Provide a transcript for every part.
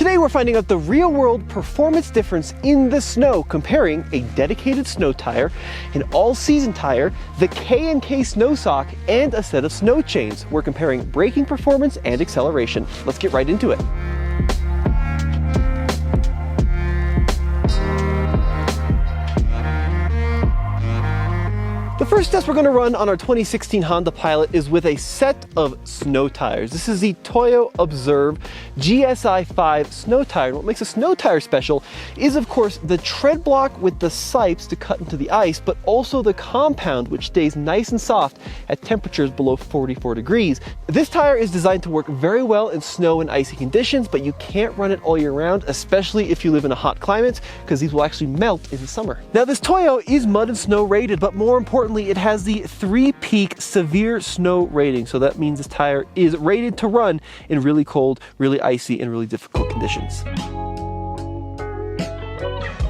Today we're finding out the real-world performance difference in the snow, comparing a dedicated snow tire, an all-season tire, the K&K Snow Sock, and a set of snow chains. We're comparing braking performance and acceleration. Let's get right into it. The first test we're going to run on our 2016 Honda Pilot is with a set of snow tires. This is the Toyo Observe GSI 5 snow tire. And what makes a snow tire special is, of course, the tread block with the sipes to cut into the ice, but also the compound, which stays nice and soft at temperatures below 44 degrees. This tire is designed to work very well in snow and icy conditions, but you can't run it all year round, especially if you live in a hot climate, because these will actually melt in the summer. Now, this Toyo is mud and snow rated, but more importantly, it has the 3-peak severe snow rating. So that means this tire is rated to run in really cold, really icy, and really difficult conditions.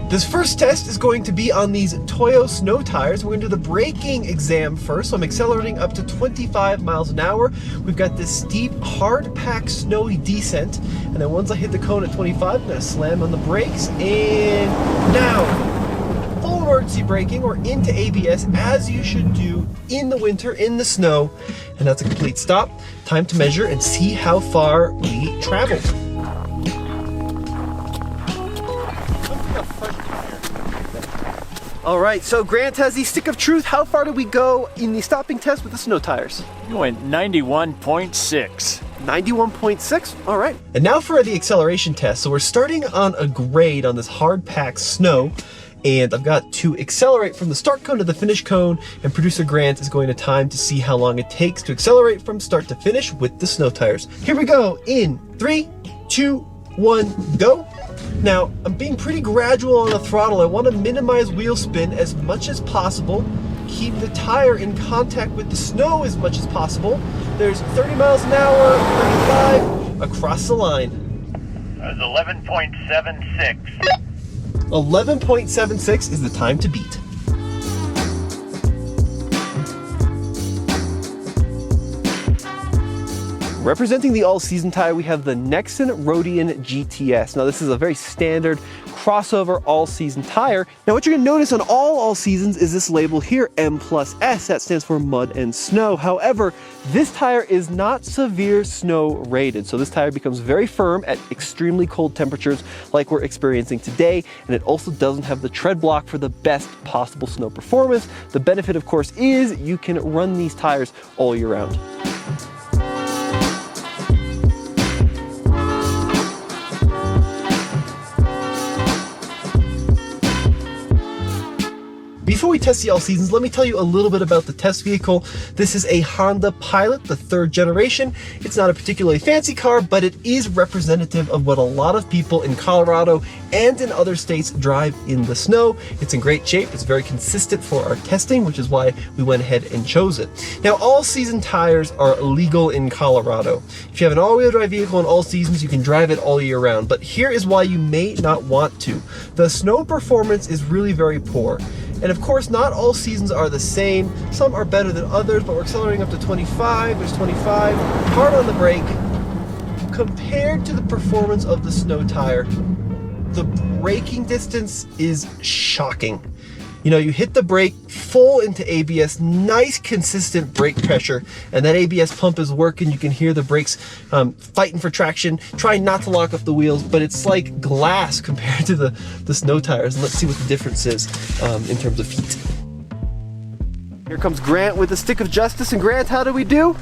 This first test is going to be on these Toyo snow tires. We're going to do the braking exam first. So I'm accelerating up to 25 miles an hour. We've got this steep, hard-packed, snowy descent. And then once I hit the cone at 25, I'm going to slam on the brakes. And now, full emergency braking or into ABS, as you should do in the winter, in the snow. And that's a complete stop. Time to measure and see how far we traveled. All right, so Grant has the stick of truth. How far did we go in the stopping test with the snow tires? You went 91.6. 91.6, all right. And now for the acceleration test. So we're starting on a grade on this hard-packed snow, and I've got to accelerate from the start cone to the finish cone, and producer Grant is going to time to see how long it takes to accelerate from start to finish with the snow tires. Here we go in 3, 2, 1, go. Now, I'm being pretty gradual on the throttle. I want to minimize wheel spin as much as possible, keep the tire in contact with the snow as much as possible. There's 30 miles an hour, 35, across the line. That was 11.76. 11.76 is the time to beat. Representing the all-season tire, we have the Nexen Roadian GTS. Now, this is a very standard crossover all-season tire. Now, what you're gonna notice on all seasons is this label here, M+S. That stands for mud and snow. However, this tire is not severe snow rated. So this tire becomes very firm at extremely cold temperatures like we're experiencing today. And it also doesn't have the tread block for the best possible snow performance. The benefit, of course, is you can run these tires all year round. Before we test the all seasons, let me tell you a little bit about the test vehicle. This is a Honda Pilot, the 3rd generation. It's not a particularly fancy car, but it is representative of what a lot of people in Colorado and in other states drive in the snow. It's in great shape. It's very consistent for our testing, which is why we went ahead and chose it. Now, all season tires are illegal in Colorado. If you have an all-wheel drive vehicle in all seasons, you can drive it all year round. But here is why you may not want to. The snow performance is really very poor. And of course, not all seasons are the same. Some are better than others, but we're accelerating up to 25. There's 25. Hard on the brake. Compared to the performance of the snow tire, the braking distance is shocking. You know, you hit the brake full into ABS, nice consistent brake pressure, and that ABS pump is working. You can hear the brakes fighting for traction, trying not to lock off the wheels, but it's like glass compared to the snow tires. And let's see what the difference is in terms of feet. Here comes Grant with the stick of justice. And Grant, how do we do?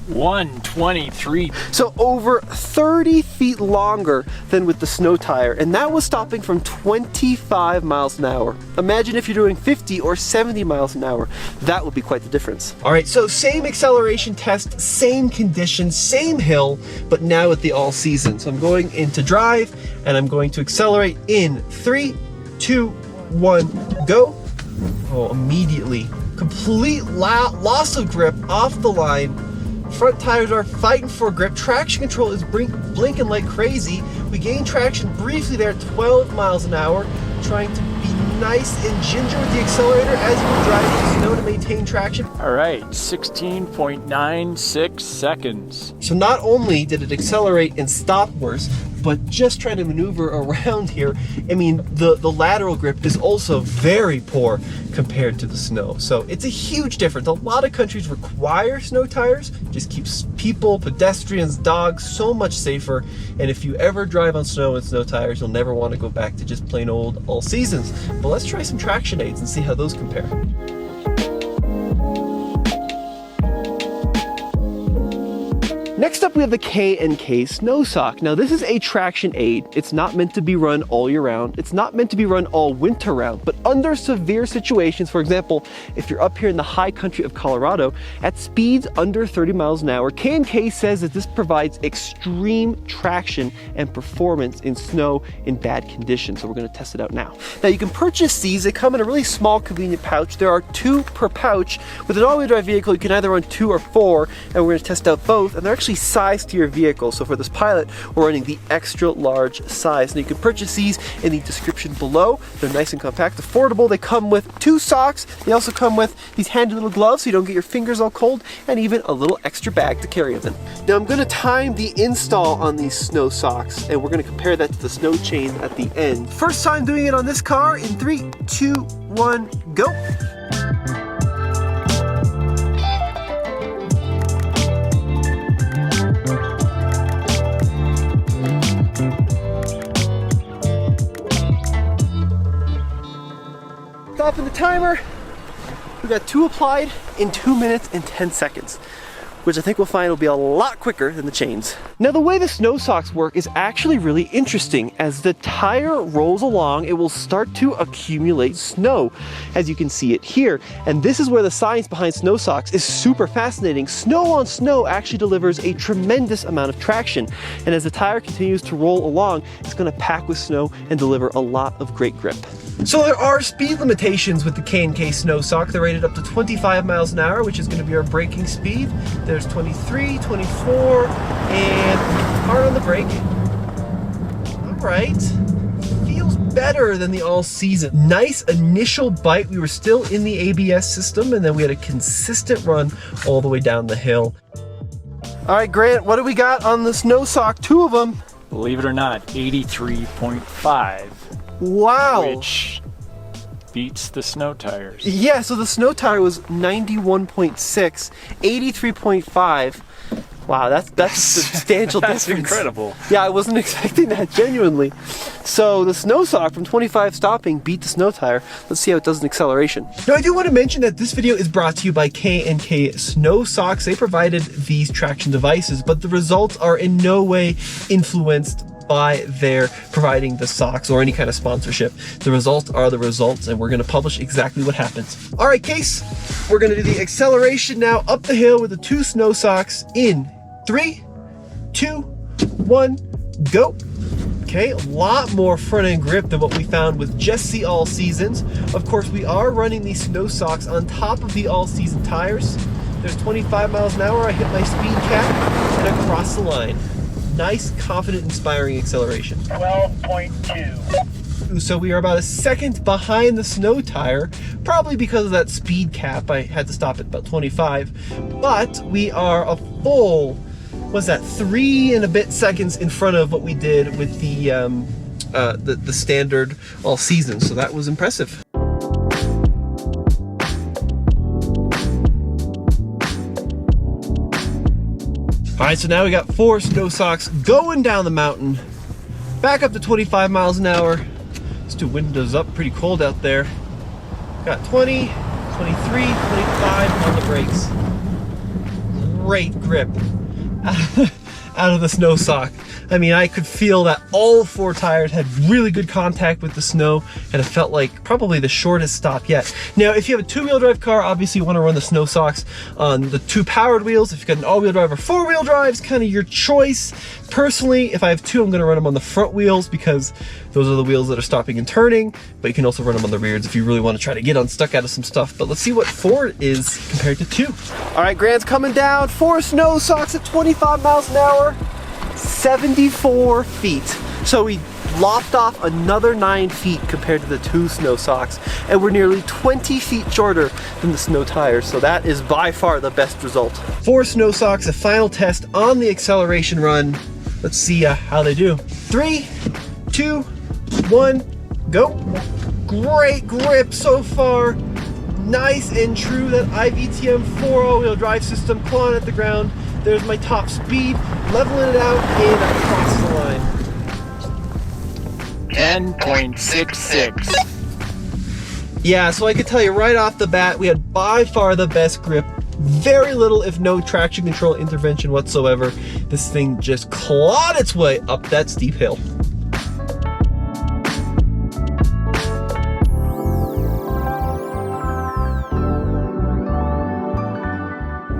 123. So over 30 feet longer than with the snow tire, and that was stopping from 25 miles an hour. Imagine if you're doing 50 or 70 miles an hour. That would be quite the difference. All right, so same acceleration test, same conditions, same hill, but now with the all season. So I'm going into drive, and I'm going to accelerate in 3, 2, 1, go. Oh, immediately, complete loss of grip off the line. Front tires are fighting for grip. Traction control is blinking like crazy. We gain traction briefly there at 12 miles an hour, trying to be nice and ginger with the accelerator as you drive the snow to maintain traction. All right, 16.96 seconds. So not only did it accelerate and stop worse, but just trying to maneuver around here, I mean, the lateral grip is also very poor compared to the snow. So it's a huge difference. A lot of countries require snow tires, just keeps people, pedestrians, dogs so much safer. And if you ever drive on snow and snow tires, you'll never want to go back to just plain old all seasons. But let's try some traction aids and see how those compare. Next up, we have the K&K Snow Sock. Now, this is a traction aid. It's not meant to be run all year round. It's not meant to be run all winter round, but under severe situations, for example, if you're up here in the high country of Colorado, at speeds under 30 miles an hour, K&K says that this provides extreme traction and performance in snow in bad conditions. So we're gonna test it out now. Now, you can purchase these. They come in a really small, convenient pouch. There are 2 per pouch. With an all-wheel drive vehicle, you can either run 2 or 4, and we're gonna test out both, and they're actually sized to your vehicle. So for this Pilot, we're running the extra large size. And you can purchase these in the description below. They're nice and compact, affordable. They come with 2 socks. They also come with these handy little gloves so you don't get your fingers all cold, and even a little extra bag to carry them. Now I'm gonna time the install on these snow socks, and we're gonna compare that to the snow chain at the end. First time doing it on this car in 3, 2, 1, go. Stopping the timer. We got 2 applied in 2 minutes and 10 seconds, which I think we'll find will be a lot quicker than the chains. Now, the way the snow socks work is actually really interesting. As the tire rolls along, it will start to accumulate snow, as you can see it here. And this is where the science behind snow socks is super fascinating. Snow on snow actually delivers a tremendous amount of traction. And as the tire continues to roll along, it's gonna pack with snow and deliver a lot of great grip. So there are speed limitations with the K&K Snow Sock. They're rated up to 25 miles an hour, which is going to be our braking speed. There's 23, 24, and hard on the brake. All right. Feels better than the all-season. Nice initial bite. We were still in the ABS system, and then we had a consistent run all the way down the hill. All right, Grant, what do we got on the Snow Sock? 2 of them. Believe it or not, 83.5. Wow. Which beats the snow tires. Yeah, so the snow tire was 91.6, 83.5. Wow, that's a substantial That's difference. incredible. Yeah, I wasn't expecting that, genuinely. So the snow sock from 25 stopping beat the snow tire. Let's see how it does in acceleration. Now, I do want to mention that this video is brought to you by K&K Snow Socks. They provided these traction devices, but the results are in no way influenced by their providing the socks or any kind of sponsorship. The results are the results, and we're going to publish exactly what happens. All right, Case, we're going to do the acceleration now up the hill with the 2 snow socks in 3, 2, 1, go. Okay, a lot more front end grip than what we found with just the all seasons. Of course, we are running these snow socks on top of the all season tires. There's 25 miles an hour. I hit my speed cap and across the line. Nice, confident, inspiring acceleration. 12.2. So we are about a second behind the snow tire, probably because of that speed cap. I had to stop at about 25, but we are a full, what's that, 3 and a bit seconds in front of what we did with the standard all season. So that was impressive. All right, so now we got 4 snow socks going down the mountain, back up to 25 miles an hour. Let's do windows up, pretty cold out there. Got 20, 23, 25 on the brakes. Great grip out of the snow sock. I mean, I could feel that all 4 tires had really good contact with the snow, and it felt like probably the shortest stop yet. Now, if you have a 2-wheel drive car, obviously you want to run the snow socks on the 2 powered wheels. If you've got an all-wheel drive or 4-wheel drive, it's kind of your choice. Personally, if I have 2, I'm going to run them on the front wheels because those are the wheels that are stopping and turning, but you can also run them on the rears if you really want to try to get unstuck out of some stuff. But let's see what 4 is compared to 2. All right, Grant's coming down. 4 snow socks at 25 miles an hour. 74 feet. So we lopped off another 9 feet compared to the 2 snow socks, and we're nearly 20 feet shorter than the snow tires. So that is by far the best result. 4 snow socks, a final test on the acceleration run. Let's see how they do. 3, 2, 1, go. Great grip so far. Nice and true, that IVTM 4 all-wheel drive system clawing at the ground. There's my top speed, leveling it out and across the line. 10.66. Yeah, so I could tell you right off the bat, we had by far the best grip. Very little, if no, traction control intervention whatsoever. This thing just clawed its way up that steep hill.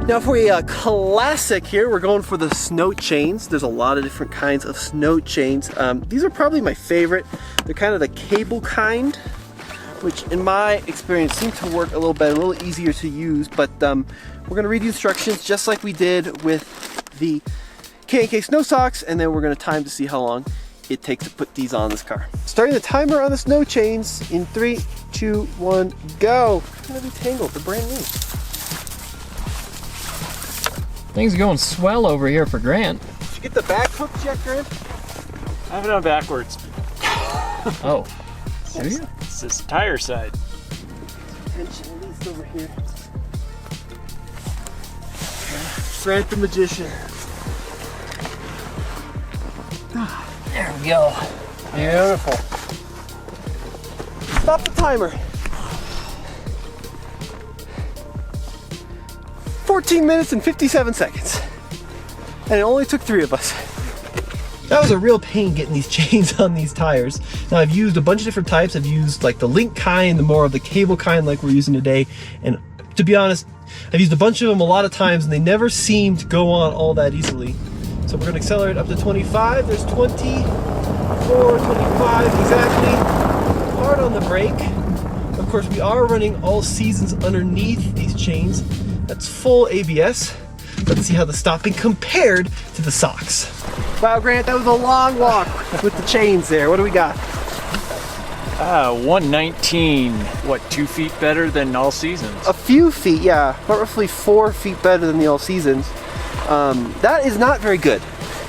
Now for a classic here, we're going for the snow chains. There's a lot of different kinds of snow chains. These are probably my favorite. They're kind of the cable kind, which in my experience seem to work a little better, a little easier to use, but we're gonna read the instructions just like we did with the K&K Snow Socks, and then we're gonna time to see how long it takes to put these on this car. Starting the timer on the snow chains in 3, 2, 1, go. It's gonna be tangled, they're brand new. Things are going swell over here for Grant. Did you get the back hooked yet, Grant? I have it on backwards. Oh, do you? It's this tire side. Tension at least over here. Grant the magician. There we go. Beautiful. Stop the timer. 14 minutes and 57 seconds. And it only took 3 of us. That was a real pain getting these chains on these tires. Now I've used a bunch of different types. I've used like the link kind, the more of the cable kind like we're using today. And to be honest, I've used a bunch of them a lot of times and they never seem to go on all that easily. So we're gonna accelerate up to 25. There's 24, 25 exactly. Hard on the brake. Of course, we are running all seasons underneath these chains. That's full ABS. Let's see how the stopping compared to the socks. Wow, Grant, that was a long walk with the chains there. What do we got? 119. What, 2 feet better than all seasons? A few feet, yeah. About roughly 4 feet better than the all seasons. That is not very good.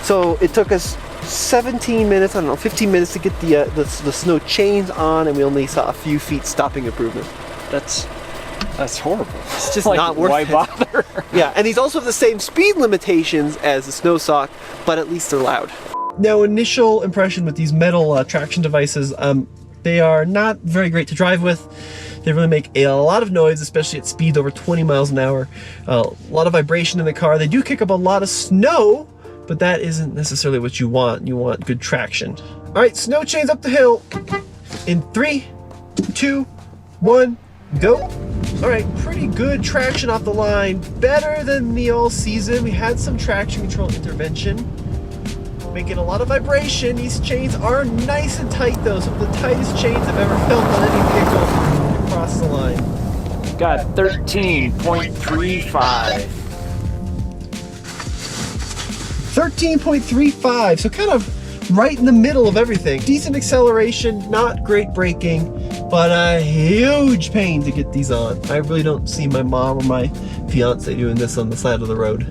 So it took us 17 minutes, I don't know, 15 minutes to get the snow chains on, and we only saw a few feet stopping improvement. That's horrible. It's just like, not worth why it. bother? Yeah, and these also have the same speed limitations as the Snow Sock, but at least they're loud. Now, initial impression with these metal traction devices, they are not very great to drive with. They really make a lot of noise, especially at speeds over 20 miles an hour. A lot of vibration in the car. They do kick up a lot of snow, but that isn't necessarily what you want. You want good traction. All right, snow chains up the hill in 3, 2, 1, go. All right, pretty good traction off the line. Better than the all season. We had some traction control intervention. Making a lot of vibration. These chains are nice and tight though. Some of the tightest chains I've ever felt on any vehicle across the line. Got 13.35. 13.35, so kind of right in the middle of everything. Decent acceleration, not great braking, but a huge pain to get these on. I really don't see my mom or my fiance doing this on the side of the road. All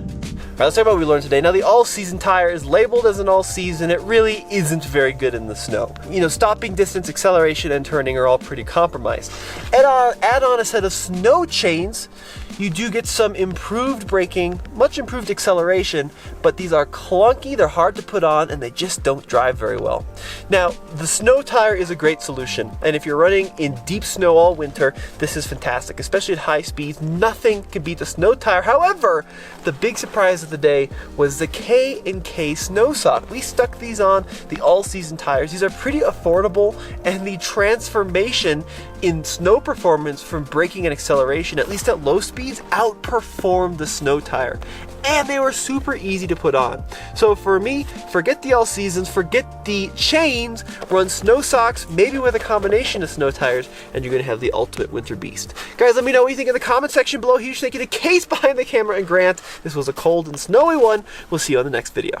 right, let's talk about what we learned today. Now, the all-season tire is labeled as an all-season. It really isn't very good in the snow. You know, stopping distance, acceleration, and turning are all pretty compromised. Add on a set of snow chains, you do get some improved braking, much improved acceleration, but these are clunky, they're hard to put on, and they just don't drive very well. Now, the snow tire is a great solution, and if you're running in deep snow all winter, this is fantastic, especially at high speeds. Nothing can beat the snow tire. However, the big surprise of the day was the K&K Snow Sock. We stuck these on the all-season tires. These are pretty affordable, and the transformation in snow performance from braking and acceleration, at least at low speeds, outperformed the snow tire. And they were super easy to put on. So for me, forget the all seasons, forget the chains, run Snow Socks, maybe with a combination of snow tires, and you're gonna have the ultimate winter beast. Guys, let me know what you think in the comment section below. Huge thank you to Case behind the camera and Grant. This was a cold and snowy one. We'll see you on the next video.